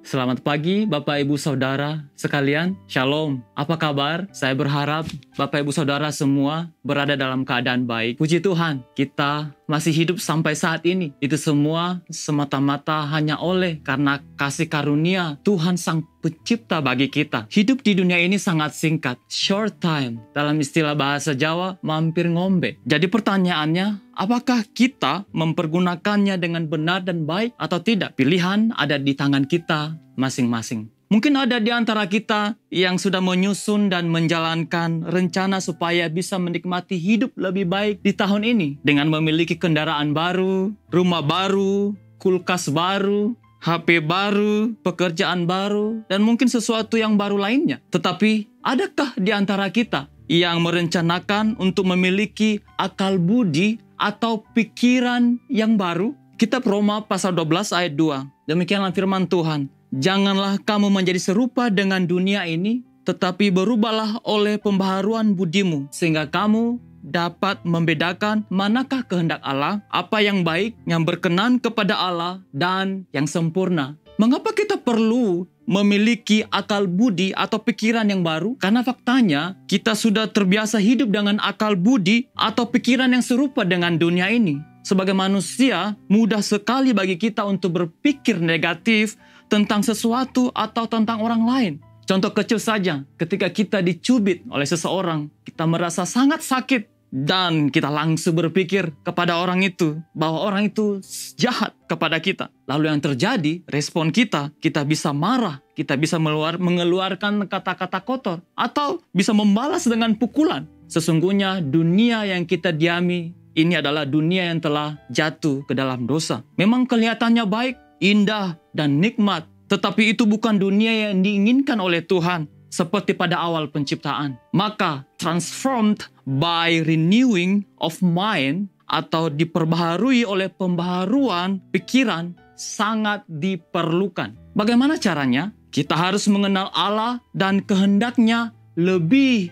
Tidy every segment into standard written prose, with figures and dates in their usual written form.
Selamat pagi Bapak Ibu Saudara sekalian, Shalom. Apa kabar? Saya berharap Bapak Ibu Saudara semua berada dalam keadaan baik. Puji Tuhan, kita masih hidup sampai saat ini. Itu semua semata-mata hanya oleh karena kasih karunia Tuhan Sang Pencipta bagi kita. Hidup di dunia ini sangat singkat, short time. Dalam istilah bahasa Jawa, mampir ngombe. Jadi pertanyaannya, apakah kita mempergunakannya dengan benar dan baik atau tidak? Pilihan ada di tangan kita masing-masing. Mungkin ada di antara kita yang sudah menyusun dan menjalankan rencana supaya bisa menikmati hidup lebih baik di tahun ini. Dengan memiliki kendaraan baru, rumah baru, kulkas baru, HP baru, pekerjaan baru, dan mungkin sesuatu yang baru lainnya. Tetapi adakah di antara kita yang merencanakan untuk memiliki akal budi atau pikiran yang baru? Kitab Roma pasal 12 ayat 2. Demikianlah firman Tuhan. Janganlah kamu menjadi serupa dengan dunia ini, tetapi berubahlah oleh pembaharuan budimu, sehingga kamu dapat membedakan manakah kehendak Allah, apa yang baik, yang berkenan kepada Allah, dan yang sempurna. Mengapa kita perlu memiliki akal budi atau pikiran yang baru? Karena faktanya kita sudah terbiasa hidup dengan akal budi atau pikiran yang serupa dengan dunia ini. Sebagai manusia, mudah sekali bagi kita untuk berpikir negatif tentang sesuatu atau tentang orang lain. Contoh kecil saja, ketika kita dicubit oleh seseorang, kita merasa sangat sakit dan kita langsung berpikir kepada orang itu bahwa orang itu jahat kepada kita. Lalu yang terjadi, respon kita bisa marah, kita bisa mengeluarkan kata-kata kotor atau bisa membalas dengan pukulan. Sesungguhnya dunia yang kita diami ini adalah dunia yang telah jatuh ke dalam dosa. Memang kelihatannya baik, indah, dan nikmat. Tetapi itu bukan dunia yang diinginkan oleh Tuhan. Seperti pada awal penciptaan. Maka, transformed by renewing of mind, atau diperbaharui oleh pembaharuan pikiran, sangat diperlukan. Bagaimana caranya? Kita harus mengenal Allah dan kehendaknya lebih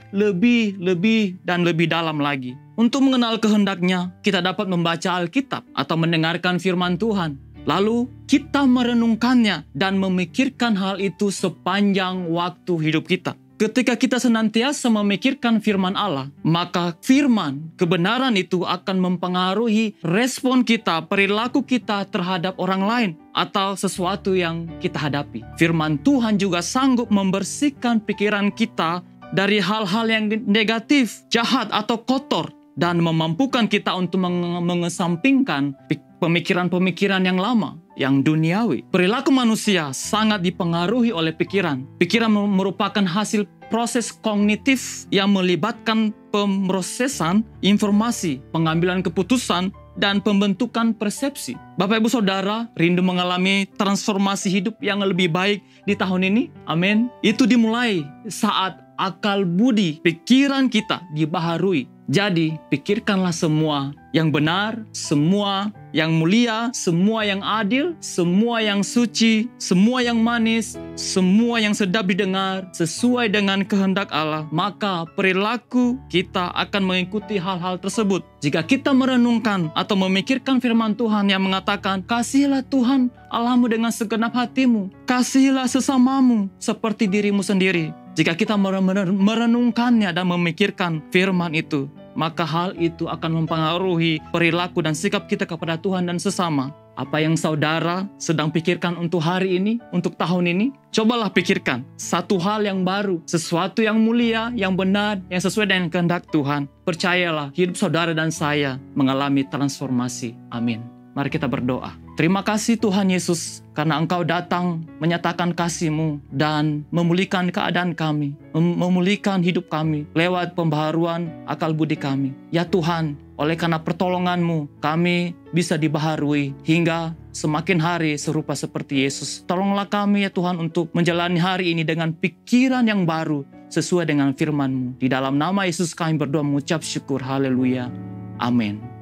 dan lebih dalam lagi. Untuk mengenal kehendaknya, kita dapat membaca Alkitab atau mendengarkan firman Tuhan. Lalu kita merenungkannya dan memikirkan hal itu sepanjang waktu hidup kita. Ketika kita senantiasa memikirkan firman Allah, maka firman kebenaran itu akan mempengaruhi respon kita, perilaku kita terhadap orang lain atau sesuatu yang kita hadapi. Firman Tuhan juga sanggup membersihkan pikiran kita dari hal-hal yang negatif, jahat, atau kotor, dan memampukan kita untuk mengesampingkan pemikiran-pemikiran yang lama, yang duniawi. Perilaku manusia sangat dipengaruhi oleh pikiran. Pikiran merupakan hasil proses kognitif yang melibatkan pemrosesan informasi, pengambilan keputusan, dan pembentukan persepsi. Bapak Ibu Saudara, rindu mengalami transformasi hidup yang lebih baik di tahun ini? Amin. Itu dimulai saat akal budi pikiran kita dibaharui. Jadi, pikirkanlah semua yang benar, semua yang mulia, semua yang adil, semua yang suci, semua yang manis, semua yang sedap didengar, sesuai dengan kehendak Allah. Maka perilaku kita akan mengikuti hal-hal tersebut. Jika kita merenungkan atau memikirkan firman Tuhan yang mengatakan, kasihilah Tuhan Allahmu dengan segenap hatimu, kasihilah sesamamu seperti dirimu sendiri. Jika kita merenungkannya dan memikirkan firman itu, maka hal itu akan mempengaruhi perilaku dan sikap kita kepada Tuhan dan sesama. Apa yang saudara sedang pikirkan untuk hari ini, untuk tahun ini? Cobalah pikirkan satu hal yang baru, sesuatu yang mulia, yang benar, yang sesuai dengan kehendak Tuhan. Percayalah, hidup saudara dan saya mengalami transformasi. Amin. Mari kita berdoa. Terima kasih Tuhan Yesus, karena Engkau datang menyatakan kasih-Mu dan memulihkan keadaan kami, memulihkan hidup kami lewat pembaharuan akal budi kami. Ya Tuhan, oleh karena pertolongan-Mu, kami bisa dibaharui hingga semakin hari serupa seperti Yesus. Tolonglah kami ya Tuhan untuk menjalani hari ini dengan pikiran yang baru sesuai dengan firman-Mu. Di dalam nama Yesus kami berdoa mengucap syukur. Haleluya. Amin.